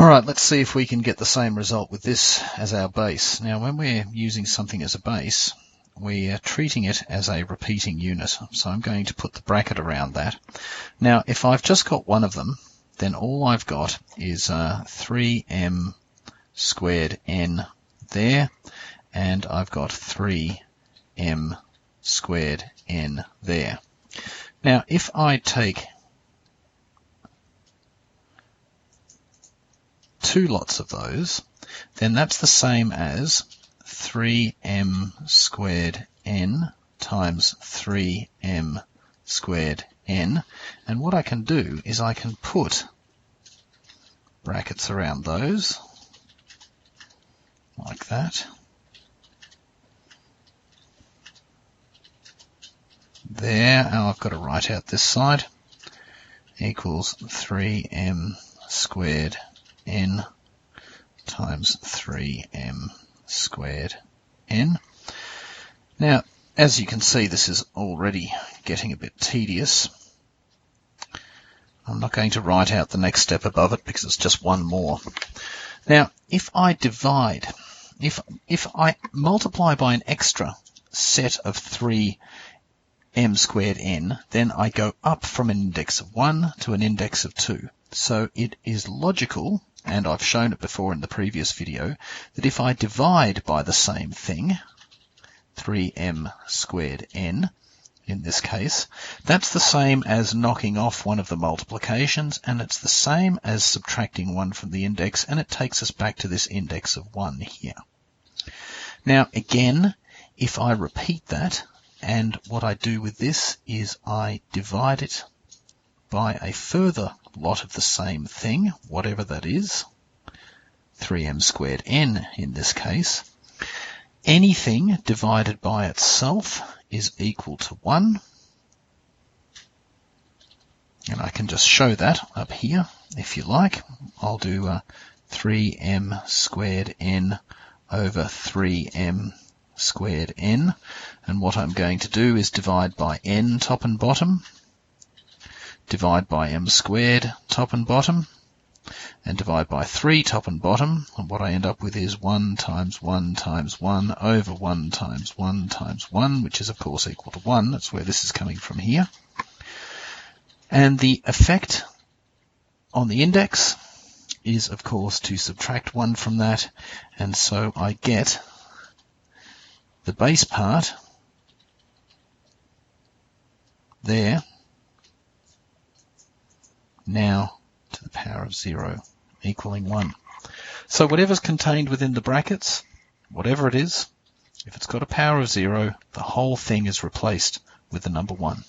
Alright, let's see if we can get the same result with this as our base. Now when we're using something as a base, we are treating it as a repeating unit. So I'm going to put the bracket around that. Now if I've just got one of them, then all I've got is 3m squared n there, and I've got 3m squared n there. Now if I take two lots of those, then that's the same as 3m squared n times 3m squared n. And what I can do is I can put brackets around those like that. There, now I've got to write out this side, equals 3m squared n times 3m squared n. Now, as you can see, this is already getting a bit tedious. I'm not going to write out the next step above it because it's just one more. Now, if I divide, if I multiply by an extra set of 3m squared n, then I go up from an index of 1 to an index of 2. So it is logical, and I've shown it before in the previous video, that if I divide by the same thing, 3m squared n, in this case, that's the same as knocking off one of the multiplications, and it's the same as subtracting 1 from the index, and it takes us back to this index of 1 here. Now again, if I repeat that, and what I do with this is I divide it by a further lot of the same thing, whatever that is, 3m squared n in this case, anything divided by itself is equal to 1. And I can just show that up here if you like. I'll do 3m squared n over 3m squared n, and what I'm going to do is divide by n top and bottom, divide by m squared top and bottom, and divide by 3 top and bottom, and what I end up with is 1 times 1 times 1 over 1 times 1 times 1, which is of course equal to 1. That's where this is coming from here. And the effect on the index is of course to subtract 1 from that, and so I get the base part there now to the power of 0 equaling 1. So whatever's contained within the brackets, whatever it is, if it's got a power of 0, the whole thing is replaced with the number 1.